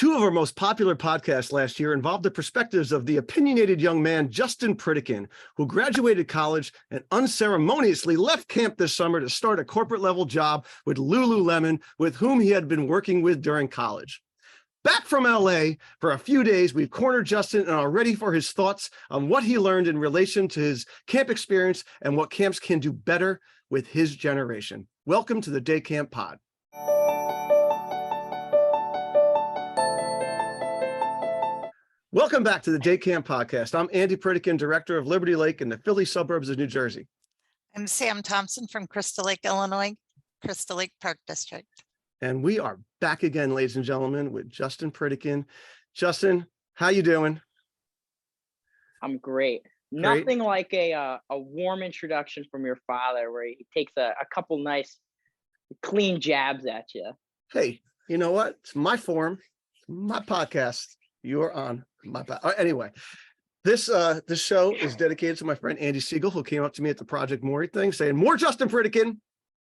Two of our most popular podcasts last year involved the perspectives of the opinionated young man, Justin Pritikin, who graduated college and unceremoniously left camp this summer to start a corporate level job with Lululemon, with whom he had been working with during college. Back from LA for a few days, we've cornered Justin and are ready for his thoughts on what he learned in relation to his camp experience and what camps can do better with his generation. Welcome to the Day Camp Pod. Welcome back to the Day Camp Podcast. I'm Andy Pritikin, director of Liberty Lake in the Philly suburbs of New Jersey. I'm Sam Thompson from Crystal Lake, Illinois, Crystal Lake Park District. And we are back again, ladies and gentlemen, with Justin Pritikin. Justin, how you doing? I'm great. Nothing like a warm introduction from your father where he takes a couple nice clean jabs at you. Hey, you know what? It's my forum, my podcast. You're on my podcast. Anyway, this show is dedicated to my friend Andy Siegel, who came up to me at the Project Maury thing saying, more Justin Pritikin.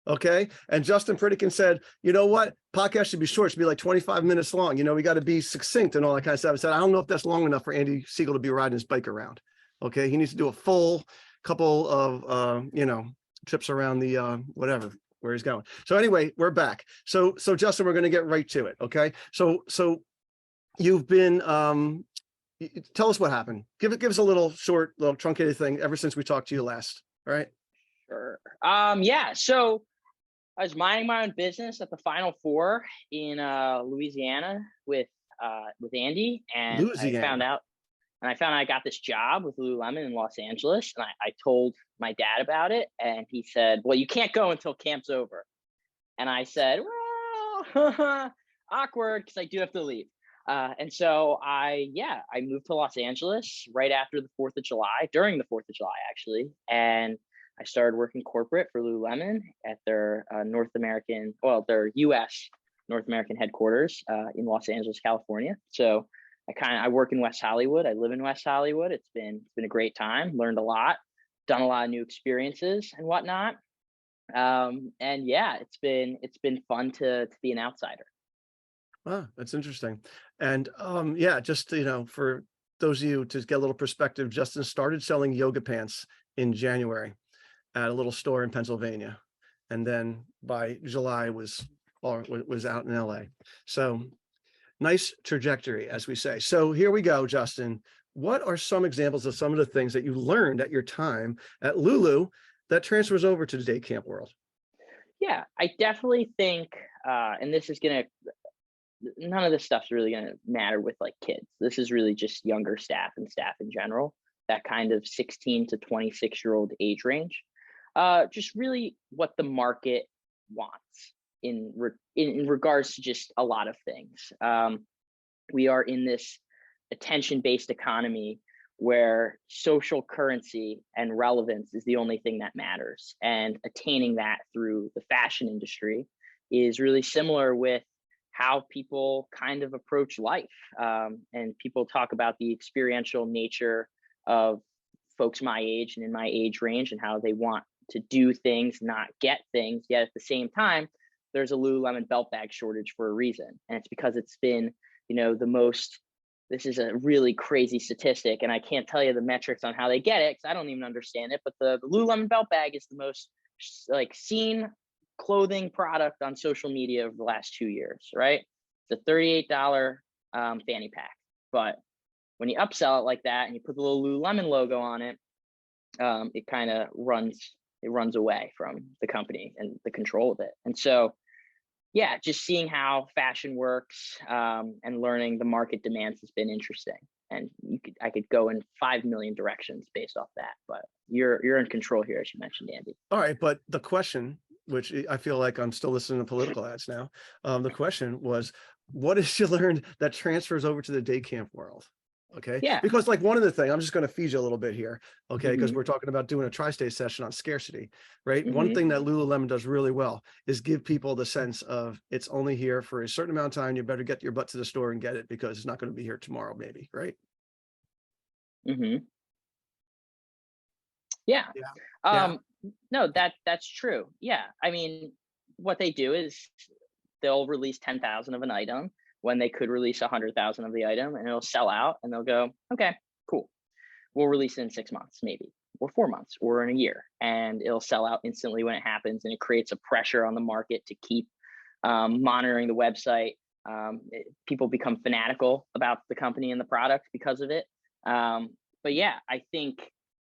Okay. And Justin Pritikin said, you know what? Podcast should be short. It should be like 25 minutes long. You know, we got to be succinct and all that kind of stuff. I said, I don't know if that's long enough for Andy Siegel to be riding his bike around. Okay. He needs to do a full couple of, trips around the, whatever, where he's going. So anyway, we're back. So Justin, we're going to get right to it. Okay. So you've been, tell us what happened. Give us a little short, little truncated thing ever since we talked to you last. All right. Sure. Yeah. So I was minding my own business at the Final Four in Louisiana with Andy, and I found out I got this job with Lululemon in Los Angeles, and I told my dad about it, and he said, "Well, you can't go until camp's over." And I said, "Well, awkward, because I do have to leave." And so I moved to Los Angeles right after the 4th of July, during the 4th of July, actually. And I started working corporate for Lululemon at their their US North American headquarters in Los Angeles, California. So I work in West Hollywood. I live in West Hollywood. It's been a great time, learned a lot, done a lot of new experiences and whatnot. And yeah, it's been fun to be an outsider. Wow, that's interesting. And just, for those of you to get a little perspective, Justin started selling yoga pants in January at a little store in Pennsylvania. And then by July was out in LA. So nice trajectory, as we say. So here we go, Justin. What are some examples of some of the things that you learned at your time at Lulu that transfers over to the day camp world? Yeah, I definitely think, and this is none of this stuff's really going to matter with like kids. This is really just younger staff and staff in general, that kind of 16 to 26-year-old age range. Just really what the market wants in regards to just a lot of things. We are in this attention-based economy where social currency and relevance is the only thing that matters. And attaining that through the fashion industry is really similar with how people kind of approach life. And people talk about the experiential nature of folks my age and in my age range and how they want to do things, not get things. Yet at the same time, there's a Lululemon belt bag shortage for a reason. And it's because it's been, this is a really crazy statistic, and I can't tell you the metrics on how they get it because I don't even understand it. But the Lululemon belt bag is the most seen clothing product on social media over the last 2 years, right? It's a $38 fanny pack. But when you upsell it like that and you put the little Lululemon logo on it, it kind of runs away from the company and the control of it. And so, yeah, just seeing how fashion works and learning the market demands has been interesting. And I could go in 5 million directions based off that, but you're in control here, as you mentioned, Andy. All right, but the question, which I feel like I'm still listening to political ads now. The question was, what has you learned that transfers over to the day camp world? Okay. Yeah. Because like one of the things, I'm just going to feed you a little bit here. Okay. Because we're talking about doing a tri-state session on scarcity, right? One thing that Lululemon does really well is give people the sense of it's only here for a certain amount of time. You better get your butt to the store and get it because it's not going to be here tomorrow, maybe. Right. Yeah. No, that's true. Yeah. I mean, what they do is they'll release 10,000 of an item. when they could release 100,000 of the item and it'll sell out and they'll go, okay, cool. We'll release it in 6 months, maybe, or 4 months, or in a year, and it'll sell out instantly when it happens. And it creates a pressure on the market to keep monitoring the website. People become fanatical about the company and the product because of it. But yeah, I think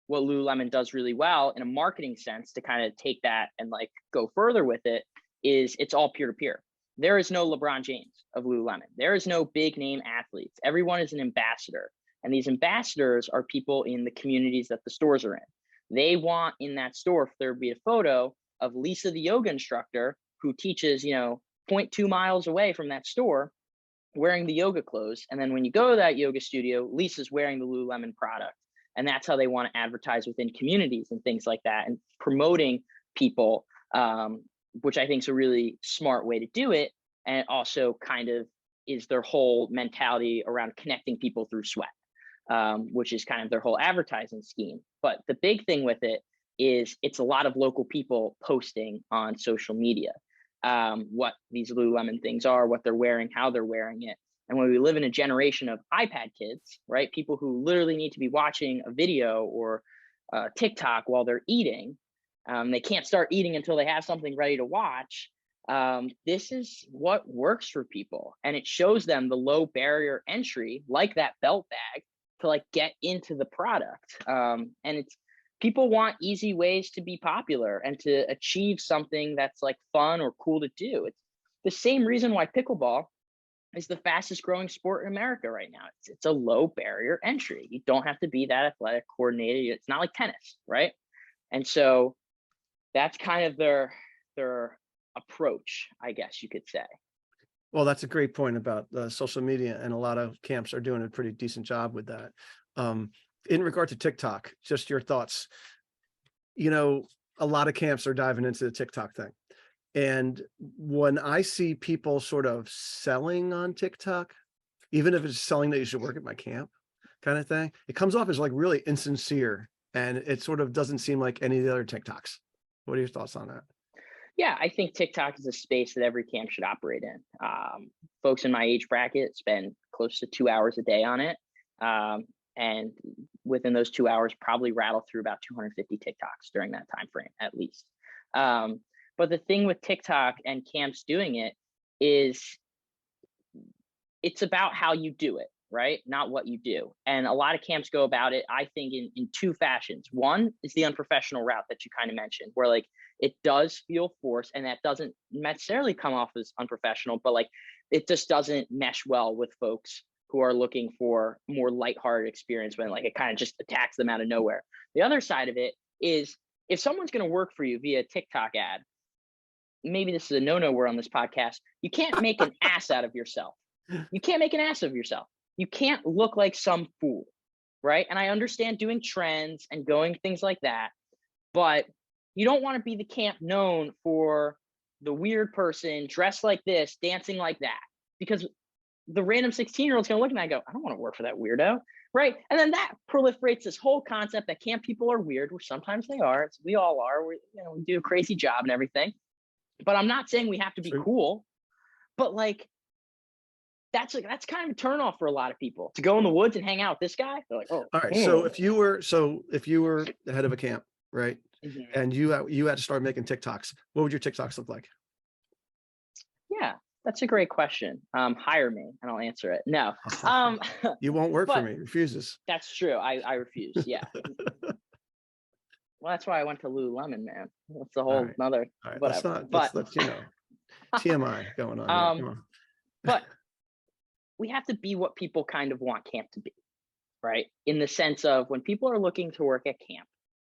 what Lululemon does really well in a marketing sense to kind of take that and like go further with it is it's all peer-to-peer. There is no LeBron James of Lululemon. There is no big name athletes. Everyone is an ambassador. And these ambassadors are people in the communities that the stores are in. They want in that store for there to be a photo of Lisa, the yoga instructor, who teaches, 0.2 miles away from that store, wearing the yoga clothes. And then when you go to that yoga studio, Lisa's wearing the Lululemon product. And that's how they want to advertise within communities and things like that, and promoting people, which I think is a really smart way to do it. And it also kind of is their whole mentality around connecting people through sweat. Which is kind of their whole advertising scheme. But the big thing with it is it's a lot of local people posting on social media what these Lululemon things are, what they're wearing, how they're wearing it. And when we live in a generation of iPad kids, right, people who literally need to be watching a video or TikTok while they're eating, they can't start eating until they have something ready to watch. This is what works for people, and it shows them the low barrier entry, like that belt bag, to like get into the product. And it's people want easy ways to be popular and to achieve something that's like fun or cool to do. It's the same reason why pickleball is the fastest growing sport in America right now. It's a low barrier entry. You don't have to be that athletic, coordinated. It's not like tennis, right? And so that's kind of their approach, I guess you could say. Well, that's a great point about social media, and a lot of camps are doing a pretty decent job with that. In regard to TikTok, just your thoughts. A lot of camps are diving into the TikTok thing. And when I see people sort of selling on TikTok, even if it's selling that you should work at my camp kind of thing, it comes off as like really insincere, and it sort of doesn't seem like any of the other TikToks. What are your thoughts on that? Yeah, I think TikTok is a space that every camp should operate in. Folks in my age bracket spend close to 2 hours a day on it. And within those 2 hours, probably rattle through about 250 TikToks during that time frame, at least. But the thing with TikTok and camps doing it is it's about how you do it, right? Not what you do. And a lot of camps go about it, I think, in two fashions. One is the unprofessional route that you kind of mentioned, where like it does feel forced, and that doesn't necessarily come off as unprofessional, but like it just doesn't mesh well with folks who are looking for more lighthearted experience when like it kind of just attacks them out of nowhere. The other side of it is if someone's going to work for you via TikTok ad, maybe this is a no-no word on this podcast, you can't make an ass out of yourself. You can't make an ass of yourself. You can't look like some fool, right? And I understand doing trends and going things like that, but you don't want to be the camp known for the weird person dressed like this, dancing like that, because the random 16-year-old's going to look at that and go, I don't want to work for that weirdo, right? And then that proliferates this whole concept that camp people are weird, which sometimes they are. We all are. We do a crazy job and everything. But I'm not saying we have to be cool, but like, that's kind of a turnoff for a lot of people to go in the woods and hang out with this guy. They're like, oh, all right. So if you were the head of a camp, right, and you had to start making TikToks, what would your TikToks look like? Yeah, that's a great question. Hire me and I'll answer it. No, you won't work for me. Refuses. That's true. I refuse. Yeah. Well, that's why I went to Lululemon, man. That's the whole another. All right. Whatever. That's TMI going on. Come on. But we have to be what people kind of want camp to be, right? In the sense of when people are looking to work at camp,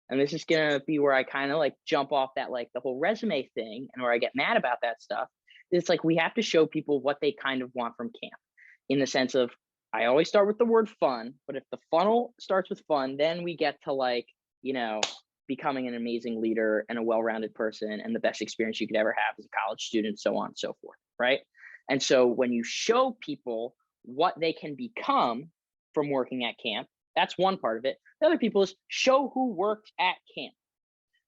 and this is going to be where I kind of like jump off that, like the whole resume thing, and where I get mad about that stuff. It's like we have to show people what they kind of want from camp, in the sense of I always start with the word fun, but if the funnel starts with fun, then we get to like, becoming an amazing leader and a well-rounded person and the best experience you could ever have as a college student, so on and so forth, right? And so when you show people what they can become from working at camp, that's one part of it. The other people is show who worked at camp.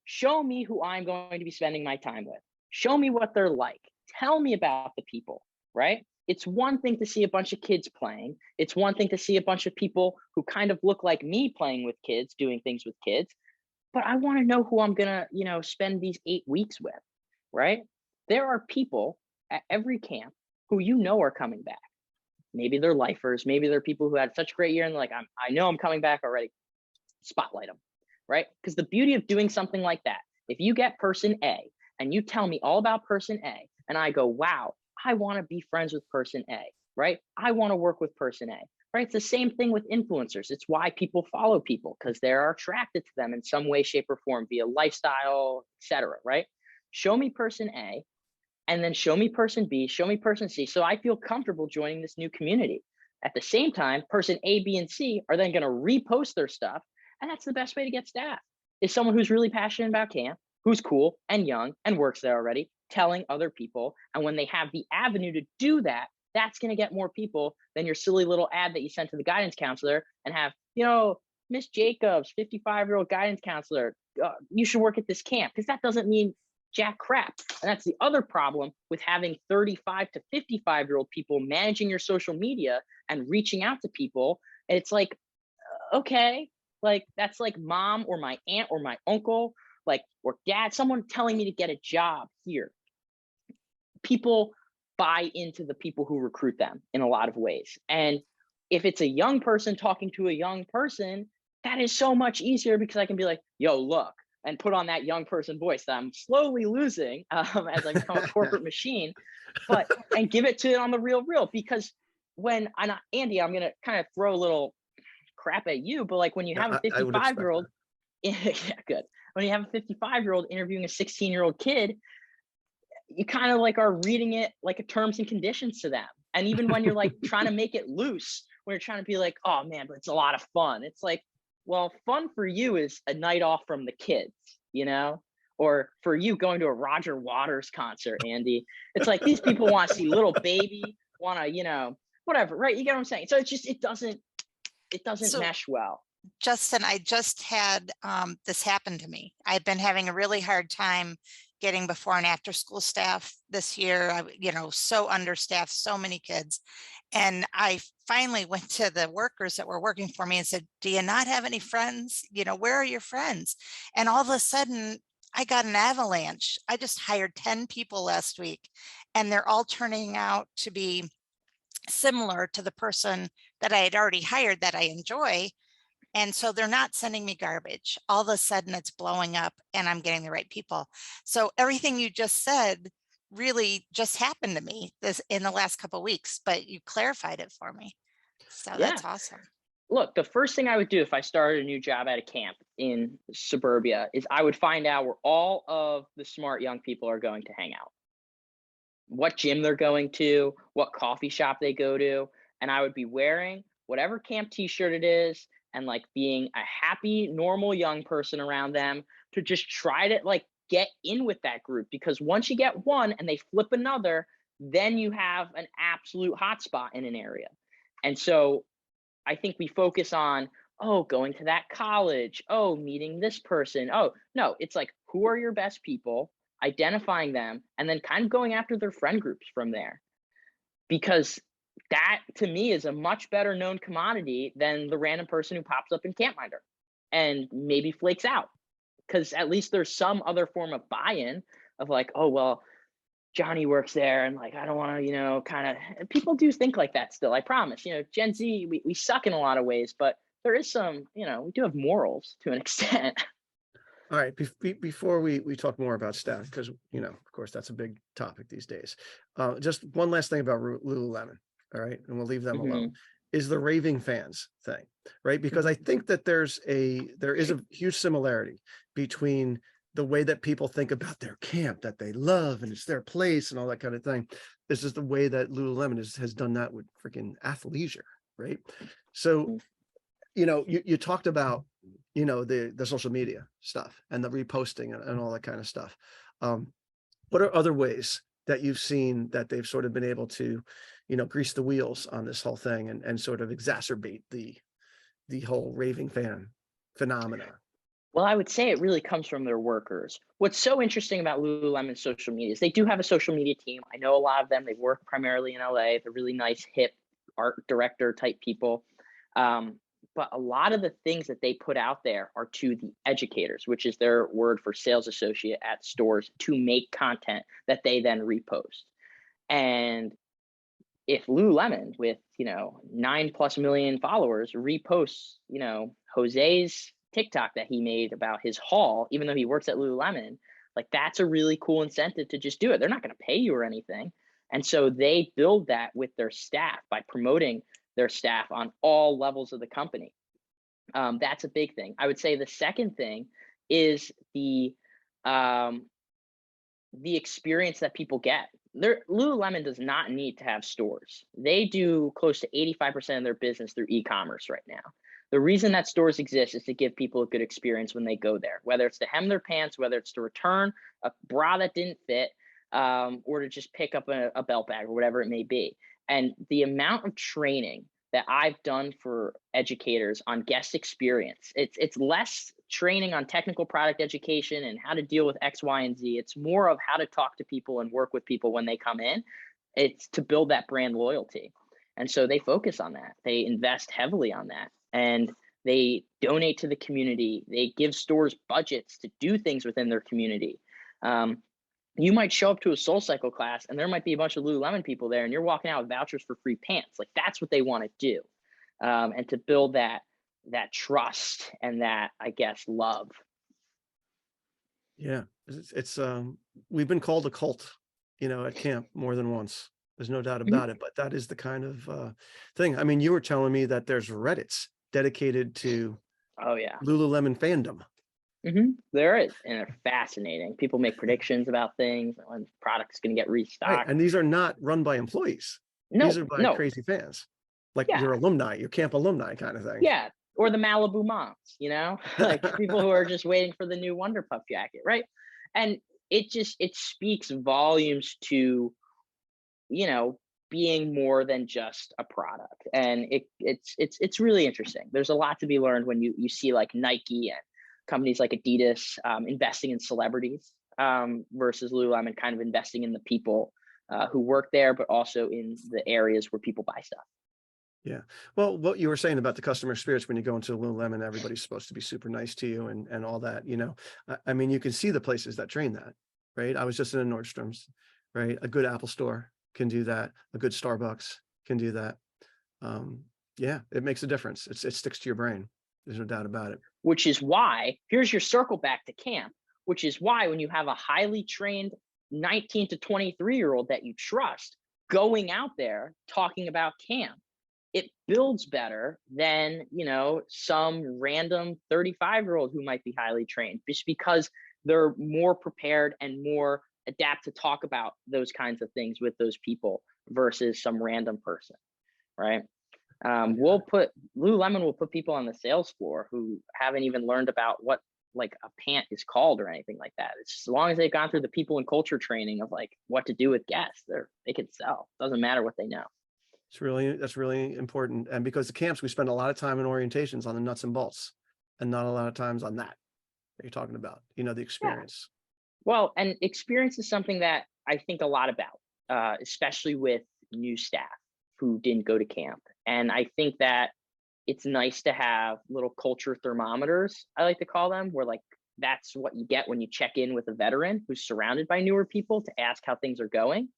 Show me who I'm going to be spending my time with. Show me what they're like. Tell me about the people, right? it's one thing to see a bunch of kids playing. It's one thing to see a bunch of people who kind of look like me playing with kids, doing things with kids. But I want to know who I'm going to, spend these 8 weeks with, right? There are people at every camp who are coming back. Maybe they're lifers. Maybe they're people who had such a great year and they're like, I know I'm coming back already. Spotlight them, right? Because the beauty of doing something like that, if you get person A and you tell me all about person A, and I go, wow, I want to be friends with person A, right? I want to work with person A, right? It's the same thing with influencers. It's why people follow people, because they're attracted to them in some way, shape, or form via lifestyle, etc., right? Show me person A, and then show me person B, show me person C, so I feel comfortable joining this new community. At the same time, person A, B, and C are then going to repost their stuff. And that's the best way to get staff, is someone who's really passionate about camp, who's cool and young and works there already, telling other people. And when they have the avenue to do that, that's going to get more people than your silly little ad that you sent to the guidance counselor and have, Miss Jacobs, 55-year-old guidance counselor, you should work at this camp, because that doesn't mean jack crap. And that's the other problem with having 35 to 55-year-old people managing your social media and reaching out to people. And it's like, okay, like that's like mom or my aunt or my uncle, or dad, someone telling me to get a job here. People buy into the people who recruit them in a lot of ways. And if it's a young person talking to a young person, that is so much easier, because I can be like, yo, look, and put on that young person voice that I'm slowly losing as I become a corporate machine, and give it to it on the real, because Andy, I'm going to kind of throw a little crap at you, but like when you have a 55-year-old, yeah, good. When you have a 55-year-old interviewing a 16-year-old kid, you kind of like are reading it like a terms and conditions to them. And even when you're like trying to make it loose, when you're trying to be like, oh man, but it's a lot of fun. It's like, well, fun for you is a night off from the kids, or for you going to a Roger Waters concert, Andy. It's like these people want to see little baby, want to, whatever, right? You get what I'm saying? So it's just, it doesn't mesh well. Justin, I just had this happen to me. I've been having a really hard time getting before and after school staff this year. So understaffed, so many kids. And I finally went to the workers that were working for me and said, do you not have any friends? Where are your friends? And all of a sudden I got an avalanche. I just hired 10 people last week, and they're all turning out to be similar to the person that I had already hired that I enjoy. And so they're not sending me garbage. All of a sudden it's blowing up and I'm getting the right people. So everything you just said really just happened to me in the last couple of weeks, but you clarified it for me. So that's awesome. Look, the first thing I would do if I started a new job at a camp in suburbia is I would find out where all of the smart young people are going to hang out, what gym they're going to, what coffee shop they go to. And I would be wearing whatever camp t-shirt it is, and like being a happy, normal young person around them to just try to like get in with that group. Because once you get one and they flip another, then you have an absolute hotspot in an area. And so I think we focus on, going to that college, meeting this person. Oh, no, it's like, who are your best people, identifying them, and then kind of going after their friend groups from there. Because that to me is a much better known commodity than the random person who pops up in Campminder and maybe flakes out, because at least there's some other form of buy-in of like, oh, well, Johnny works there and like, I don't want to, kind of, people do think like that still. I promise, Gen Z, we suck in a lot of ways, but there is some, we do have morals to an extent. All right, before we talk more about staff, because, of course, that's a big topic these days. Just one last thing about Lululemon. All right, and we'll leave them alone, is the raving fans thing, right? Because I think that there is a huge similarity between the way that people think about their camp that they love and it's their place and all that kind of thing. This is the way that Lululemon has done that with freaking athleisure, right? So, you talked about, the social media stuff and the reposting and all that kind of stuff. What are other ways that you've seen that they've sort of been able to, grease the wheels on this whole thing and sort of exacerbate the whole raving fan phenomena? Well, I would say it really comes from their workers. What's so interesting about Lululemon's social media is they do have a social media team. I know a lot of them. They work primarily in LA. They're really nice, hip art director type people. Um, but a lot of the things that they put out there are to the educators, which is their word for sales associate at stores, to make content that they then repost. And if Lululemon with 9+ million followers reposts Jose's TikTok that he made about his haul, even though he works at Lululemon, like that's a really cool incentive to just do it. They're not going to pay you or anything, and so they build that with their staff by promoting their staff on all levels of the company. That's a big thing. I would say the second thing is um, the experience that people get. Lululemon does not need to have stores. They do close to 85% of their business through e-commerce right now. The reason that stores exist is to give people a good experience when they go there, whether it's to hem their pants, whether it's to return a bra that didn't fit, or to just pick up a belt bag or whatever it may be. And the amount of training that I've done for educators on guest experience, it's less training on technical product education and how to deal with X, Y, and Z. It's more of how to talk to people and work with people when they come in. It's to build that brand loyalty. And so they focus on that. They invest heavily on that. And they donate to the community. They give stores budgets to do things within their community. You might show up to a SoulCycle class and there might be a bunch of Lululemon people there and you're walking out with vouchers for free pants. Like that's what they want to do. And to build that trust and that, I guess, love. Yeah, it's we've been called a cult, at camp more than once. There's no doubt about it, but that is the kind of thing. I mean, you were telling me that there's Reddits dedicated to Oh yeah. Lululemon fandom. There is, and they're fascinating. People make predictions about things, when product's going to get restocked. Right. And these are not run by employees. These are by crazy fans, like your alumni, your camp alumni kind of thing. Yeah. Or the Malibu moms, like people who are just waiting for the new Wonder Puff jacket. Right. And it speaks volumes to, being more than just a product. And it's really interesting. There's a lot to be learned when you see like Nike and companies like Adidas investing in celebrities versus Lululemon kind of investing in the people who work there, but also in the areas where people buy stuff. Yeah. Well, what you were saying about the customer experience when you go into Lululemon, everybody's supposed to be super nice to you and all that, I mean, you can see the places that train that, right? I was just in a Nordstrom's, right? A good Apple store can do that. A good Starbucks can do that. Yeah, it makes a difference. It sticks to your brain. There's no doubt about it. Which is why, here's your circle back to camp, which is why when you have a highly trained 19 to 23-year-old that you trust going out there talking about camp, it builds better than, some random 35-year-old who might be highly trained, just because they're more prepared and more adapt to talk about those kinds of things with those people versus some random person, right? Lululemon will put people on the sales floor who haven't even learned about what like a pant is called or anything like that. It's as long as they've gone through the people and culture training of like what to do with guests, they can sell. Doesn't matter what they know. That's really important. And because the camps, we spend a lot of time in orientations on the nuts and bolts and not a lot of times on that you're talking about, the experience. Yeah. Well, and experience is something that I think a lot about, especially with new staff who didn't go to camp. And I think that it's nice to have little culture thermometers, I like to call them, where like that's what you get when you check in with a veteran who's surrounded by newer people to ask how things are going.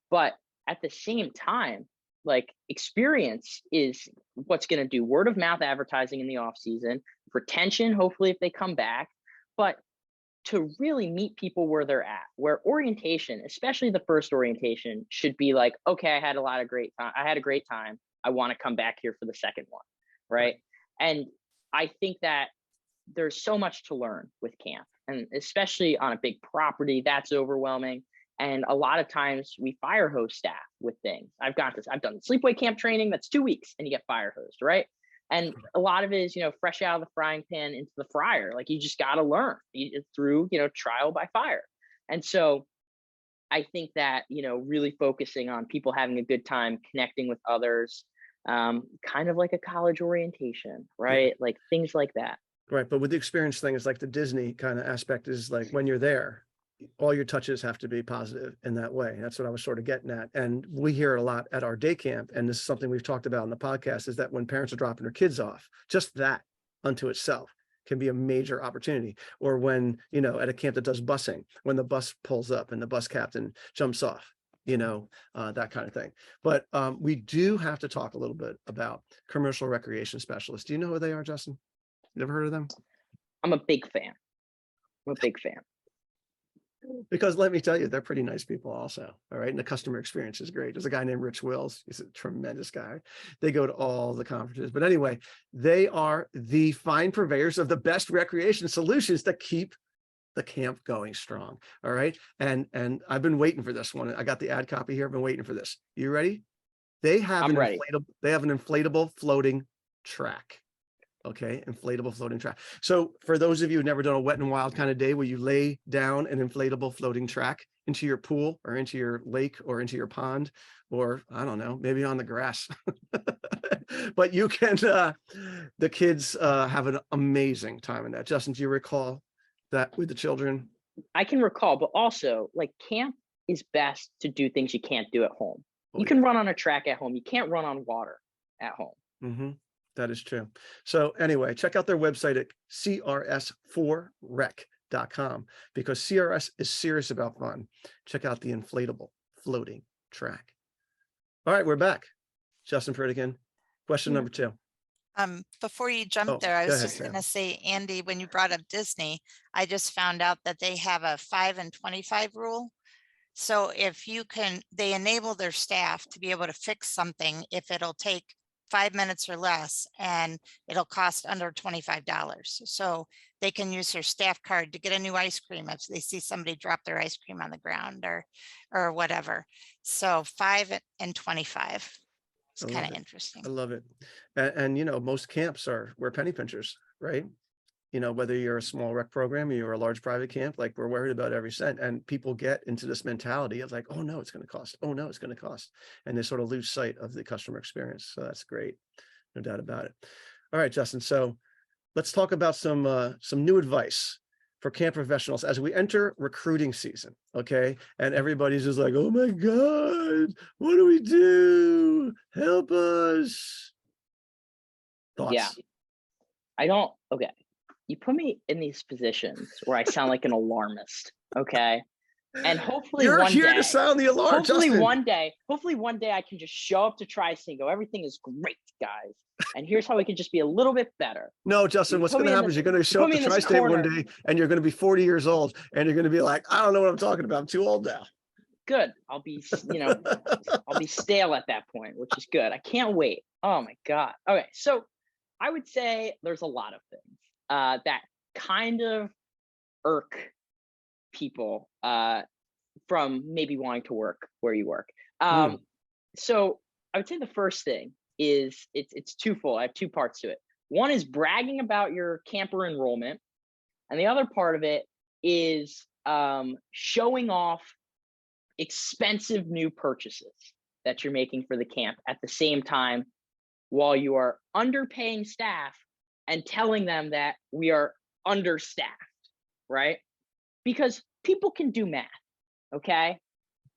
But at the same time, like experience is what's going to do word of mouth advertising in the off season, retention, hopefully if they come back, but to really meet people where they're at, where orientation, especially the first orientation, should be like, okay, I had a great time. I want to come back here for the second one. Right. And I think that there's so much to learn with camp, and especially on a big property that's overwhelming. And a lot of times we fire hose staff with things. I've done sleepaway camp training that's 2 weeks and you get fire hosed, right? And a lot of it is, fresh out of the frying pan into the fryer. Like you just got to learn through, trial by fire. And so I think that, really focusing on people having a good time, connecting with others, kind of like a college orientation, right? Like things like that. Right. But with the experience thing, it's like the Disney kind of aspect is like when you're there, all your touches have to be positive in that way. That's what I was sort of getting at. And we hear it a lot at our day camp. And this is something we've talked about in the podcast, is that when parents are dropping their kids off, just that unto itself can be a major opportunity. Or when, you know, at a camp that does busing, when the bus pulls up and the bus captain jumps off, you know, that kind of thing. But we do have to talk a little bit about commercial recreation specialists. Do you know who they are, Justin? You ever heard of them? I'm a big fan. I'm a big fan. Because let me tell you, they're pretty nice people also. All right. And the customer experience is great. There's a guy named Rich Wills. He's a tremendous guy. They go to all the conferences. But anyway, they are the fine purveyors of the best recreation solutions that keep the camp going strong. All right. And I've been waiting for this one. I got the ad copy here. I've been waiting for this. You ready? They have I'm ready. They have an inflatable floating track. Okay, inflatable floating track. So for those of you who've never done a wet and wild kind of day where you lay down an inflatable floating track into your pool or into your lake or into your pond, or I don't know, maybe on the grass. But you can, the kids have an amazing time in that. Justin, do you recall that with the children? I can recall, but also like camp is best to do things you can't do at home. Oh, You can run on a track at home. You can't run on water at home. Mm-hmm. That is true. So anyway, check out their website at crs4rec.com because CRS is serious about fun. Check out the inflatable floating track. All right, we're back. Justin Pritikin, question number 2. Before you jump Oh, there, I go was ahead, just Sarah. going to say, Andy, when you brought up Disney, I just found out that they have a 5 and 25 rule. So if you can, they enable their staff to be able to fix something if it'll take 5 minutes or less, and it'll cost under $25. So they can use their staff card to get a new ice cream if they see somebody drop their ice cream on the ground or whatever. So 5 and 25. It's I kind love of it. interesting. I love it. And you know, most camps we're penny pinchers, right? You know, whether you're a small rec program or you're a large private camp, like we're worried about every cent, and people get into this mentality of like, oh no, it's going to cost. Oh no, it's going to cost. And they sort of lose sight of the customer experience. So that's great. No doubt about it. All right, Justin. So let's talk about some new advice for camp professionals as we enter recruiting season. Okay. And everybody's just like, oh my God, what do we do? Help us. Thoughts? Yeah. Okay. You put me in these positions where I sound like an alarmist. Okay. And hopefully You're one here day, to sound the alarm, hopefully Justin. one day I can just show up to Tri-State and go, everything is great, guys. And here's how we can just be a little bit better. No, Justin, what's going to happen is you're going to show up to Tri-State one day and you're going to be 40 years old and you're going to be like, I don't know what I'm talking about. I'm too old now. Good. I'll be, I'll be stale at that point, which is good. I can't wait. Oh my God. Okay. So I would say there's a lot of things that kind of irk people from maybe wanting to work where you work. So I would say the first thing is it's twofold. I have 2 parts to it. One is bragging about your camper enrollment, and the other part of it is showing off expensive new purchases that you're making for the camp at the same time while you are underpaying staff and telling them that we are understaffed, right? Because people can do math, okay?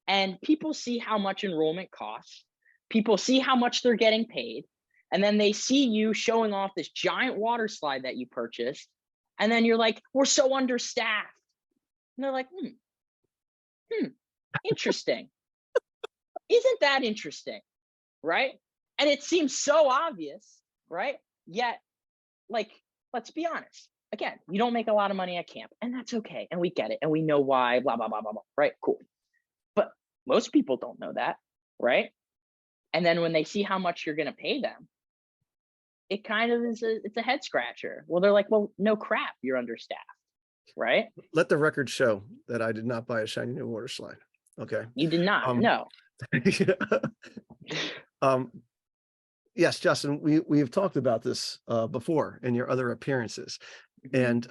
And people see how much enrollment costs. People see how much they're getting paid. And then they see you showing off this giant water slide that you purchased. And then you're like, we're so understaffed. And they're like, interesting. Isn't that interesting? Right? And it seems so obvious, right? Yet, like, let's be honest. Again, you don't make a lot of money at camp, and that's okay. And we get it. And we know why, blah, blah, blah, blah, blah. Right? Cool. But most people don't know that, right? And then when they see how much you're going to pay them, it kind of is it's a head scratcher. Well, they're like, well, no crap, you're understaffed, right? Let the record show that I did not buy a shiny new water slide. Okay. You did not. No. Yes, Justin, we've talked about this before in your other appearances. And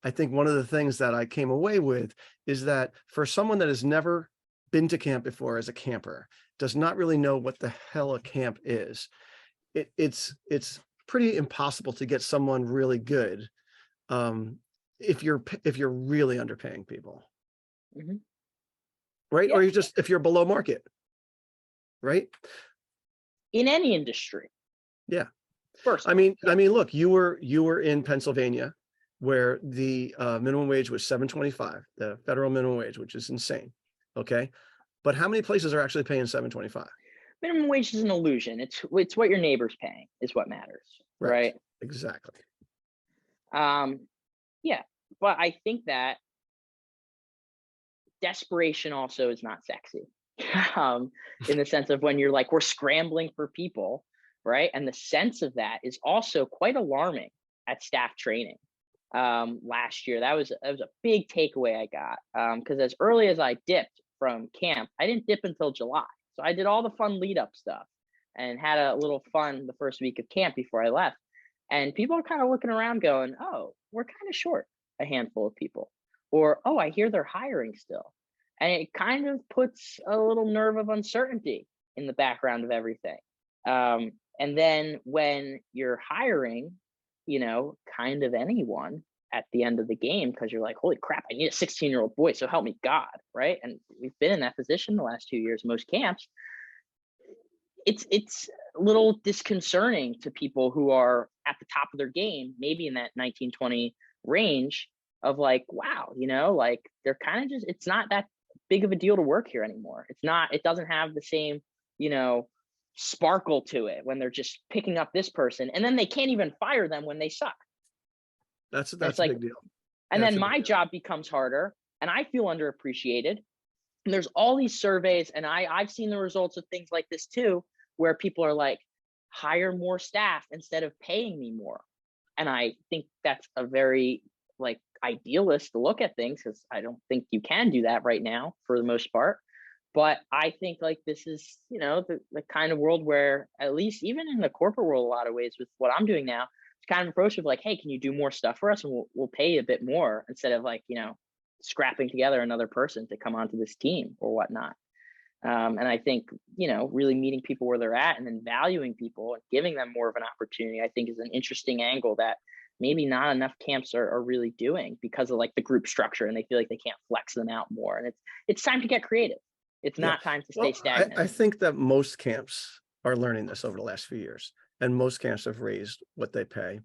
I think one of the things that I came away with is that for someone that has never been to camp before as a camper, does not really know what the hell a camp is, it's pretty impossible to get someone really good if you're really underpaying people, Mhm. right? Yeah. Or if you're below market, right? In any industry. Yeah. First, I mean, yeah. look, you were in Pennsylvania where the minimum wage was $7.25, the federal minimum wage, which is insane. Okay. But how many places are actually paying $7.25? Minimum wage is an illusion. It's what your neighbor's paying is what matters, right? Exactly. Yeah, but I think that desperation also is not sexy. In the sense of when you're like, we're scrambling for people, right? And the sense of that is also quite alarming at staff training. Last year, that was a big takeaway I got. Because as early as I dipped from camp, I didn't dip until July. So I did all the fun lead up stuff and had a little fun the first week of camp before I left. And people are kind of looking around going, oh, we're kind of short a handful of people. Or, oh, I hear they're hiring still. And it kind of puts a little nerve of uncertainty in the background of everything. And then when you're hiring, kind of anyone at the end of the game, because you're like, holy crap, I need a 16-year-old boy, so help me God, right? And we've been in that position the last 2 years, most camps. It's a little disconcerting to people who are at the top of their game, maybe in that 19-20 range of like, wow, like they're kind of just, it's not that big of a deal to work here anymore. It doesn't have the same, sparkle to it when they're just picking up this person and then they can't even fire them when they suck. That's a like, big deal. And That's then my job becomes harder and I feel underappreciated. And there's all these surveys and I've seen the results of things like this too, where people are like, hire more staff instead of paying me more. And I think that's a very like idealist to look at things, because I don't think you can do that right now for the most part. But I think like this is, the kind of world where, at least even in the corporate world, a lot of ways with what I'm doing now, it's kind of approach of like, hey, can you do more stuff for us and we'll pay you a bit more, instead of like, scrapping together another person to come onto this team or whatnot. And I think, really meeting people where they're at and then valuing people and giving them more of an opportunity, I think is an interesting angle that maybe not enough camps are really doing, because of like the group structure, and they feel like they can't flex them out more. And it's time to get creative. It's not time to stay stagnant. I think that most camps are learning this over the last few years, and most camps have raised what they pay,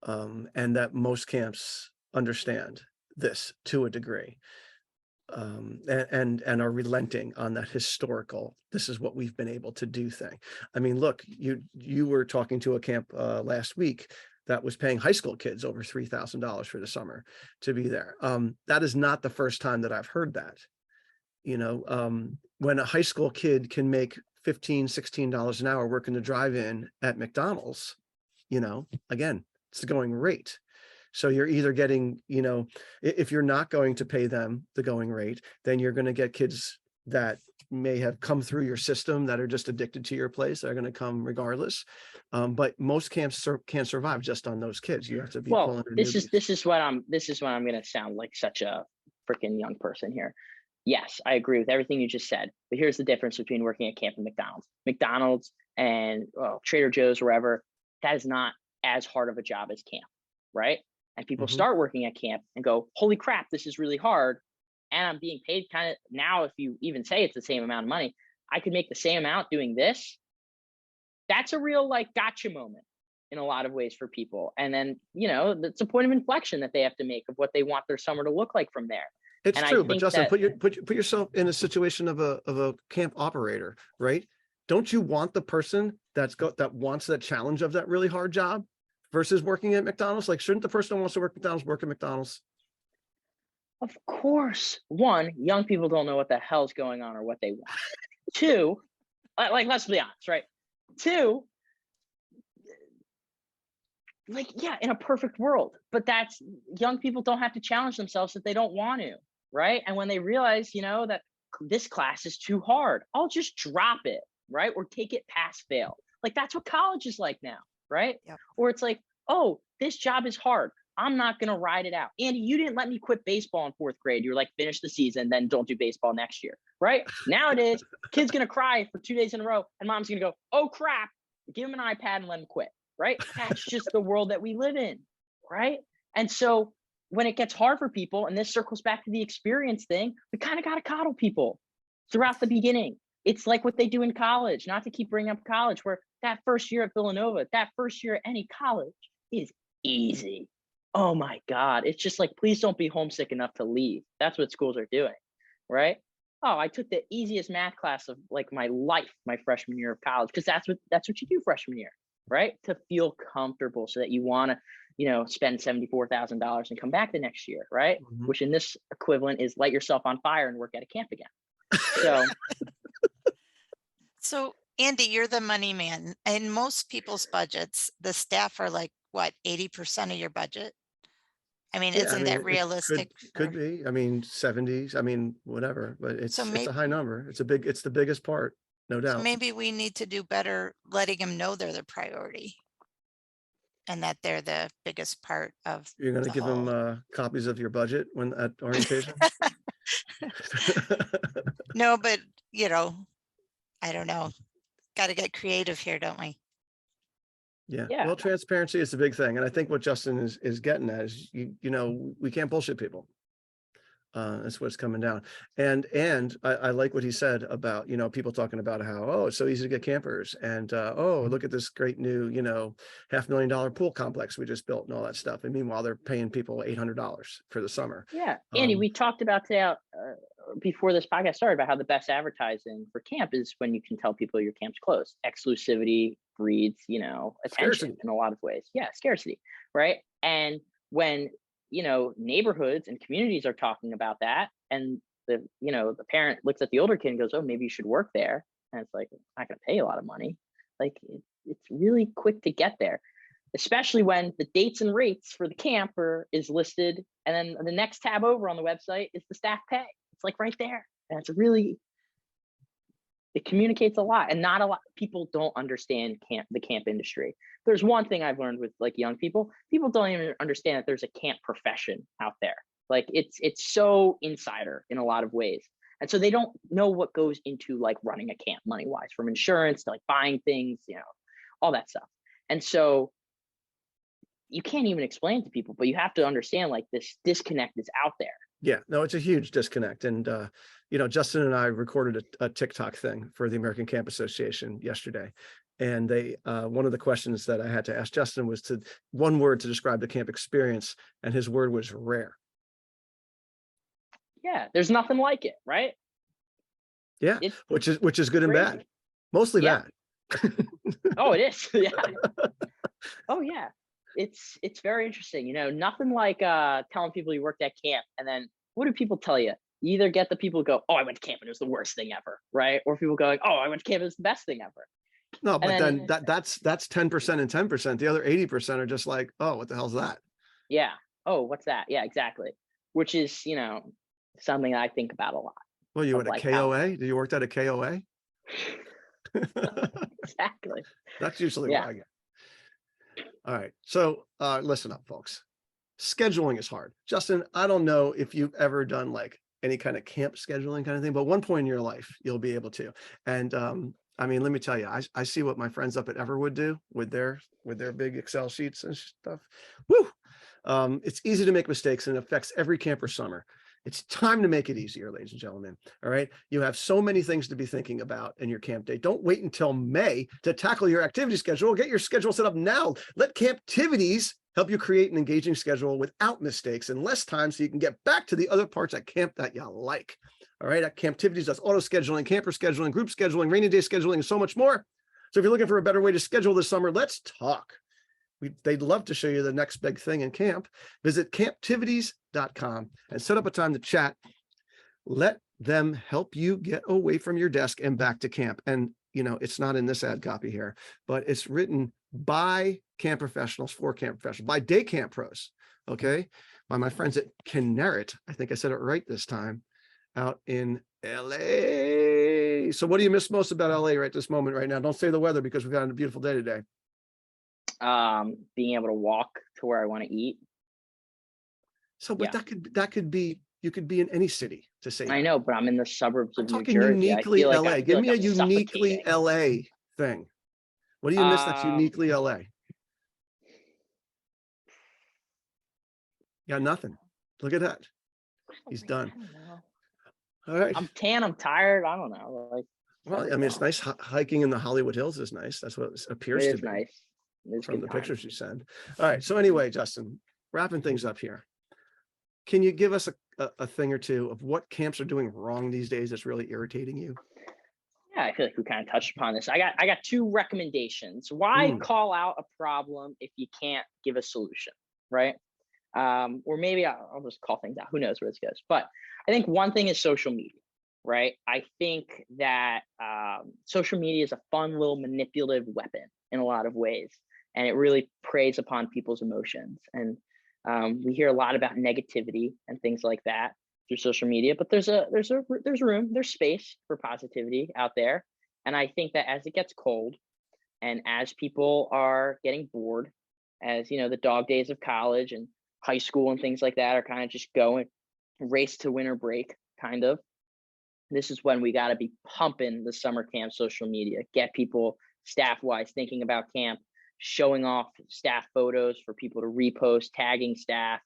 and that most camps understand this to a degree, and are relenting on that historical, this is what we've been able to do thing. I mean, look, you were talking to a camp last week that was paying high school kids over $3,000 for the summer to be there. That is not the first time that I've heard that. When a high school kid can make $15, $16 an hour working the drive-in at McDonald's, again, it's the going rate. So you're either getting, if you're not going to pay them the going rate, then you're going to get kids that may have come through your system that are just addicted to your place. They're going to come regardless. But most camps can't survive just on those kids. You have to be pulling. This is what I'm going to sound like such a freaking young person here. Yes, I agree with everything you just said. But here's the difference between working at camp and McDonald's. McDonald's and Trader Joe's, wherever, that is not as hard of a job as camp, right? And people start working at camp and go, holy crap, this is really hard. And I'm being paid kind of now, if you even say it's the same amount of money, I could make the same amount doing this. That's a real like gotcha moment in a lot of ways for people. And then, it's a point of inflection that they have to make of what they want their summer to look like from there. It's true, but Justin, put yourself in a situation of a camp operator, right? Don't you want the person that wants that challenge of that really hard job versus working at McDonald's? Like, shouldn't the person who wants to work at McDonald's work at McDonald's? Of course. One, young people don't know what the hell's going on or what they want. Two, like, let's be honest, right? Two, like, yeah, in a perfect world, but that's, young people don't have to challenge themselves if they don't want to, right? And when they realize, that this class is too hard, I'll just drop it, right? Or take it pass fail. Like, that's what college is like now, right? Yep. Or it's like, oh, this job is hard, I'm not going to ride it out. Andy, you didn't let me quit baseball in 4th grade. You're like, finish the season, then don't do baseball next year, right? Nowadays, kid's going to cry for 2 days in a row, and mom's going to go, oh, crap, give him an iPad and let him quit, right? That's just the world that we live in, right? And so when it gets hard for people, and this circles back to the experience thing, we kind of got to coddle people throughout the beginning. It's like what they do in college, not to keep bringing up college, where that first year at Villanova, that first year at any college is easy. Oh my God. It's just like, please don't be homesick enough to leave. That's what schools are doing, right? Oh, I took the easiest math class of like my life, my freshman year of college, because that's what you do freshman year, right? To feel comfortable so that you want to, spend $74,000 and come back the next year, right? Mhm. Which in this equivalent is light yourself on fire and work at a camp again. So So Andy, you're the money man. In most people's budgets, the staff are like, what, 80% of your budget? I mean, Yeah, I isn't mean, that it realistic? could be. I mean, 70s. I mean, whatever. But it's So a high number. It's the biggest part, no So doubt. maybe we need to do better letting them know they're the priority and that they're the biggest part of You're going to the give them whole. copies of your budget when at orientation. No, but I don't know. Got to get creative here, don't we? Yeah. Yeah. Well, transparency is a big thing, and I think what Justin is getting at is we can't bullshit people. That's what's coming down. And I like what he said about, people talking about how, oh, it's so easy to get campers, and oh, look at this great new, $500,000 pool complex we just built and all that stuff. And meanwhile, they're paying people $800 for the summer. Yeah, Andy, we talked about that before this podcast started about how the best advertising for camp is when you can tell people your camp's closed. Exclusivity breeds, attention Scarcity. in a lot of ways. Yeah, scarcity, right? And when neighborhoods and communities are talking about that, and the parent looks at the older kid and goes, "Oh, maybe you should work there," and it's like, I'm not going to pay a lot of money. Like it's really quick to get there, especially when the dates and rates for the camper is listed, and then the next tab over on the website is the staff pay. It's like right there, and it communicates a lot, and not a lot people don't understand the camp industry. There's one thing I've learned with like young people don't even understand that there's a camp profession out there. Like it's so insider in a lot of ways, and so they don't know what goes into like running a camp money wise, from insurance to like buying things, all that stuff. And so you can't even explain to people, but you have to understand like this disconnect is out there. Yeah, no, it's a huge disconnect. And, Justin and I recorded a TikTok thing for the American Camp Association yesterday. And one of the questions that I had to ask Justin was one word to describe the camp experience. And his word was rare. Yeah, there's nothing like it, right? Yeah, which is good and crazy. bad. Mostly bad. Oh, it is. Yeah. Oh, yeah. It's very interesting. Nothing like telling people you worked at camp, and then what do people tell you? You either get the people who go, "Oh, I went to camp and it was the worst thing ever," right? Or people going, "Oh, I went to camp and it was the best thing ever." No, but then that's 10% and 10%. The other 80% are just like, "Oh, what the hell's that?" Yeah. Oh, what's that? Yeah, exactly. Which is, something I think about a lot. Well, you at a like KOA? Did you work at a KOA? Exactly. That's usually what I get. All right. So listen up, folks. Scheduling is hard. Justin, I don't know if you've ever done like any kind of camp scheduling kind of thing, but one point in your life, you'll be able to. And I mean, let me tell you, I see what my friends up at Everwood do with their big Excel sheets and stuff. Woo! It's easy to make mistakes, and it affects every camper summer. It's time to make it easier, ladies and gentlemen. All right. You have so many things to be thinking about in your camp day. Don't wait until May to tackle your activity schedule. Get your schedule set up now. Let Camptivities help you create an engaging schedule without mistakes and less time, so you can get back to the other parts at camp that you like. All right. At Camptivities, does auto scheduling, camper scheduling, group scheduling, rainy day scheduling, and so much more. So if you're looking for a better way to schedule this summer, let's talk. They'd love to show you the next big thing in camp. Visit camptivities.com and set up a time to chat. Let them help you get away from your desk and back to camp. And, it's not in this ad copy here, but it's written by camp professionals for camp professionals, by day camp pros. Okay. By my friends at Kinneret. I think I said it right this time, out in LA. So what do you miss most about LA right this moment right now? Don't say the weather, because we've got a beautiful day today. Being able to walk to where I want to eat. So, but that could be, you could be in any city to say. I know, but I'm in the suburbs of New talking Jersey. Uniquely LA. Give me a uniquely suffocating. LA thing. What do you miss that's uniquely LA? Got nothing. Look at that. He's done. I don't know. All right. I'm tan. I'm tired. I don't know. Like, Well, I mean, it's nice. Hiking in the Hollywood Hills is nice. That's what it appears it to is be nice. It is from good the time. pictures you send. All right. So anyway, Justin, wrapping things up here. Can you give us a thing or two of what camps are doing wrong these days that's really irritating you? Yeah, I feel like we kind of touched upon this. I got two recommendations. Why call out a problem if you can't give a solution, right? Or maybe I'll just call things out. Who knows where this goes? But I think one thing is social media, right? I think that social media is a fun little manipulative weapon in a lot of ways, and it really preys upon people's emotions. And we hear a lot about negativity and things like that through social media, but there's room, there's space for positivity out there. And I think that as it gets cold and as people are getting bored, as you know, the dog days of college and high school and things like that are kind of just going race to winter break kind of, this is when we got to be pumping the summer camp social media, get people staff wise thinking about camp, showing off staff photos for people to repost, tagging staff,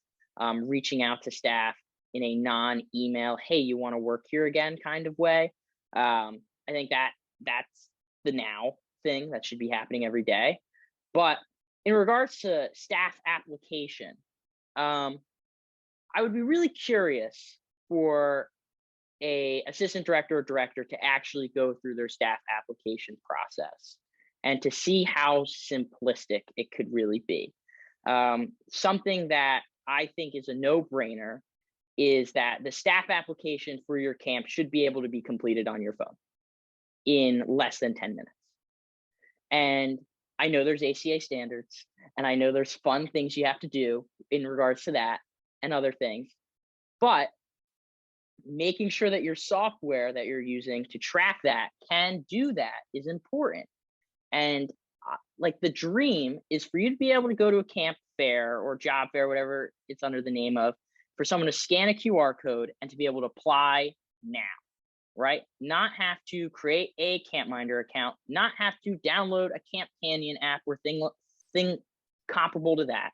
reaching out to staff in a non-email, hey, you want to work here again kind of way. I think that's the now thing that should be happening every day. But in regards to staff application, I would be really curious for a assistant director or director to actually go through their staff application process and to see how simplistic it could really be. Something that I think is a no-brainer is that the staff application for your camp should be able to be completed on your phone in less than 10 minutes. And I know there's ACA standards, and I know there's fun things you have to do in regards to that and other things, but making sure that your software that you're using to track that can do that is important. And like the dream is for you to be able to go to a camp fair or job fair, whatever it's under the name of, for someone to scan a QR code and to be able to apply now, right? Not have to create a CampMinder account, not have to download a Camp Canyon app or thing comparable to that,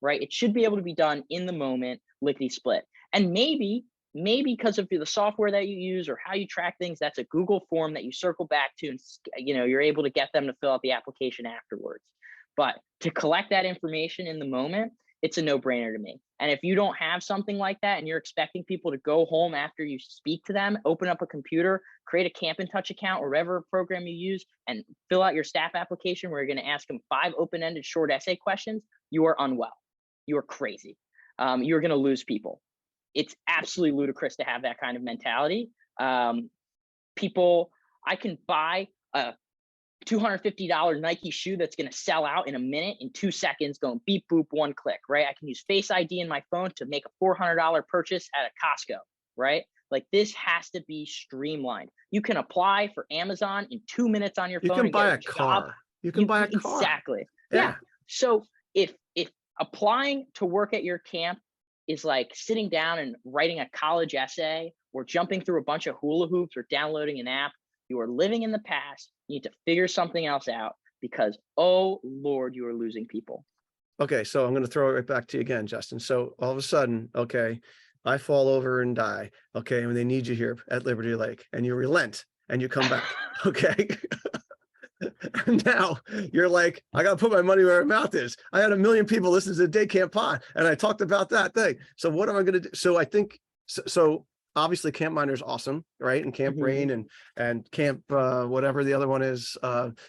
right? It should be able to be done in the moment, lickety split. And maybe because of the software that you use or how you track things, that's a Google form that you circle back to, and you know, you're able to get them to fill out the application afterwards. But to collect that information in the moment, it's a no-brainer to me. And if you don't have something like that and you're expecting people to go home after you speak to them, open up a computer, create a Camp in Touch account or whatever program you use, and fill out your staff application where you're going to ask them 5 open-ended short essay questions, you are unwell. You are crazy. You're going to lose people. It's absolutely ludicrous to have that kind of mentality. People, I can buy a $250 Nike shoe that's going to sell out in a minute, in 2 seconds, going beep, boop, 1 click, right? I can use Face ID in my phone to make a $400 purchase at a Costco, right? Like, this has to be streamlined. You can apply for Amazon in 2 minutes on your phone. You can buy a car. You can buy a car. Exactly. Yeah. So if applying to work at your camp is like sitting down and writing a college essay or jumping through a bunch of hula hoops or downloading an app, you are living in the past. You need to figure something else out because, oh Lord, you are losing people. Okay, so I'm going to throw it right back to you again, Justin. So all of a sudden, okay, I fall over and die. Okay, and they need you here at Liberty Lake, and you relent and you come back. Okay. And now you're like, I got to put my money where my mouth is. I had 1 million people listen to the Day Camp Pod, and I talked about that thing. So what am I going to do? So I think, so obviously CampMinder is awesome, right? And Camp Rain and Camp, whatever the other one is,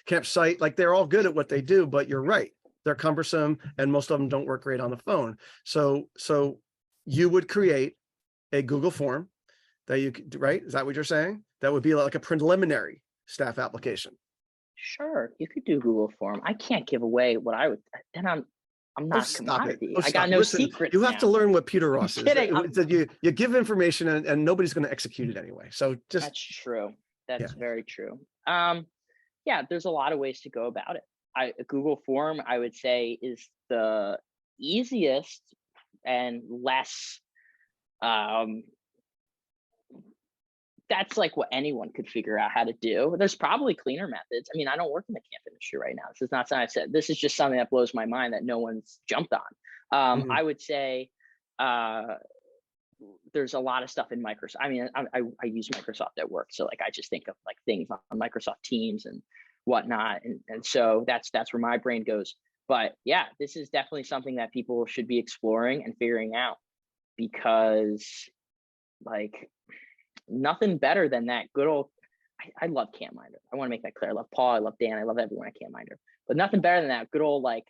Campsite, like they're all good at what they do, but you're right. They're cumbersome and most of them don't work great on the phone. So you would create a Google form that you could, right? Is that what you're saying? That would be like a preliminary staff application. Sure, you could do Google form. I can't give away what I would. Then I'm not a commodity. I got no secrets. You have to learn what Peter Ross is. Kidding. You give information and nobody's going to execute it anyway. So just that's true. That's very true. Yeah, there's a lot of ways to go about it. A Google form, I would say, is the easiest and less. That's like what anyone could figure out how to do. There's probably cleaner methods. I mean, I don't work in the camp industry right now. This is not something I've said. This is just something that blows my mind that no one's jumped on. I would say there's a lot of stuff in Microsoft. I mean, I use Microsoft at work, so like I just think of like things on Microsoft Teams and whatnot, and so that's where my brain goes. But yeah, this is definitely something that people should be exploring and figuring out, because like nothing better than that good old. I love CampMinder. I want to make that clear. I love Paul. I love Dan. I love everyone at CampMinder. But nothing better than that good old like,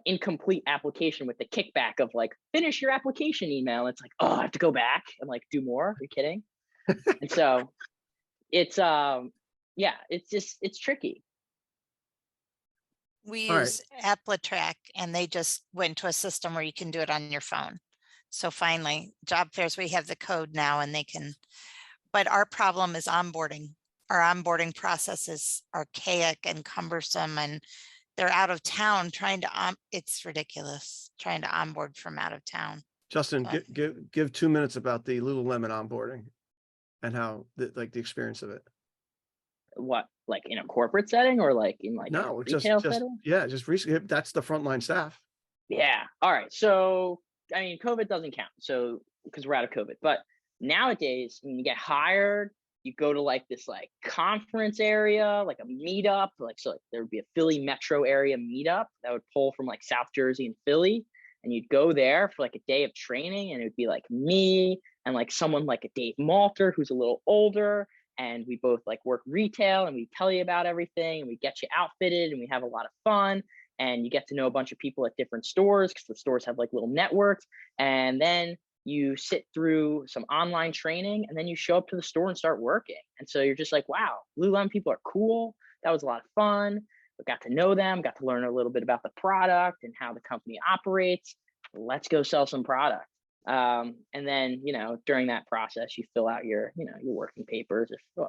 incomplete application with the kickback of like, finish your application email. It's like, oh, I have to go back and like do more. Are you kidding? And so it's yeah, it's tricky. We All right. use AppleTrack, and they just went to a system where you can do it on your phone. So finally, job fairs, we have the code now and they can, but our problem is onboarding. Our onboarding process is archaic and cumbersome, and they're out of town trying to, it's ridiculous, trying to onboard from out of town. Justin, So give 2 minutes about the Lululemon onboarding and how the experience of it. What, like in a corporate setting or like in like a No, retail setting? just recently. That's the frontline staff. Yeah. All right. So, I mean, COVID doesn't count. So, because we're out of COVID, but nowadays when you get hired, you go to like this like conference area, like a meetup, like, so like there would be a Philly metro area meetup that would pull from like South Jersey and Philly. And you'd go there for like a day of training, and it would be like me and like someone like a Dave Malter, who's a little older. And we both like work retail, and we tell you about everything, and we get you outfitted, and we have a lot of fun. And you get to know a bunch of people at different stores, because the stores have like little networks. And then you sit through some online training, and then you show up to the store and start working. And so you're just like, wow, Lululemon people are cool. That was a lot of fun. We got to know them, got to learn a little bit about the product and how the company operates. Let's go sell some product. And then, during that process, you fill out your, your working papers. If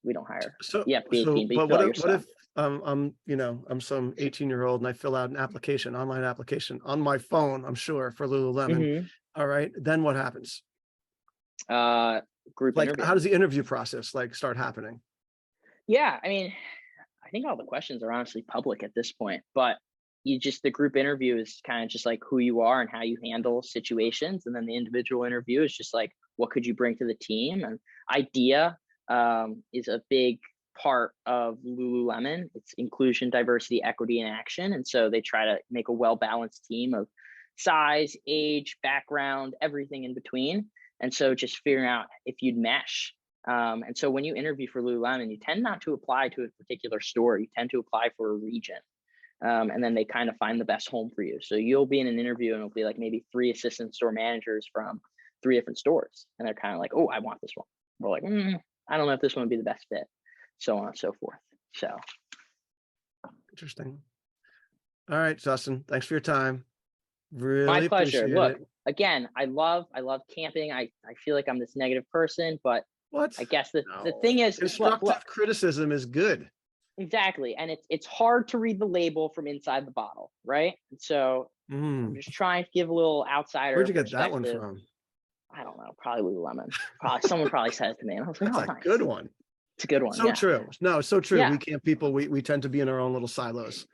we don't hire, So, you have to be 18, but you but fill out what your if, stuff. I'm some 18-year-old and I fill out an application, online application on my phone, I'm sure, for Lululemon. All right. Then what happens? Group Like, interview. how does the interview process like start happening? Yeah, I mean, I think all the questions are honestly public at this point, but the group interview is kind of just like who you are and how you handle situations. And then the individual interview is just like, what could you bring to the team? And idea is a big part of Lululemon. It's inclusion, diversity, equity, and action. And so they try to make a well-balanced team of size, age, background, everything in between. And so just figuring out if you'd mesh. And so when you interview for Lululemon, you tend not to apply to a particular store. You tend to apply for a region. And then they kind of find the best home for you. So you'll be in an interview and it'll be like maybe 3 assistant store managers from 3 different stores. And they're kind of like, oh, I want this one. We're like, I don't know if this one would be the best fit. So on and so forth. So. Interesting. All right, Justin, thanks for your time. Really my pleasure. Look, it. Again, I love camping. I feel like I'm this negative person, but what? I guess the thing is, constructive criticism is good. Exactly. And it's hard to read the label from inside the bottle, right? And so I'm just trying to give a little outsider. Where'd you get that one from? I don't know, probably Lululemon. Someone probably said it to me, and I was like, that's a good one. It's a good one. So true. No, it's so true. Yeah. We camp people, we tend to be in our own little silos.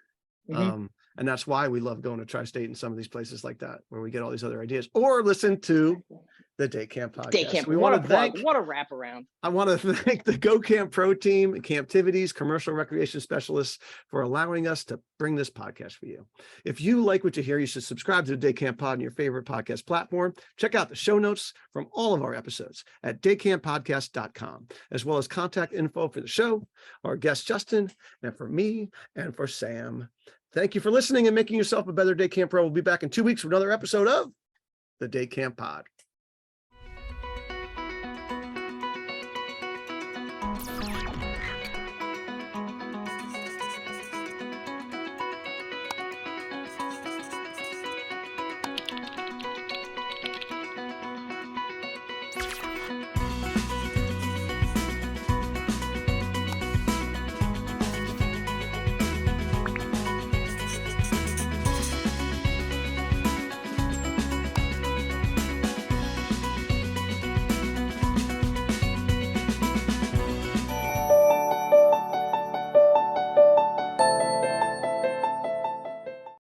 And that's why we love going to Tri-State and some of these places like that, where we get all these other ideas, or listen to the Day Camp podcast. Day Camp. We what want a to thank, plug. What a wraparound. I want to thank the Go Camp Pro team, Camptivities, commercial recreation specialists, for allowing us to bring this podcast for you. If you like what you hear, you should subscribe to the Day Camp Pod on your favorite podcast platform. Check out the show notes from all of our episodes at daycamppodcast.com, as well as contact info for the show, our guest Justin, and for me and for Sam. Thank you for listening and making yourself a better Day Camp Pro. We'll be back in 2 weeks for another episode of the Day Camp Pod.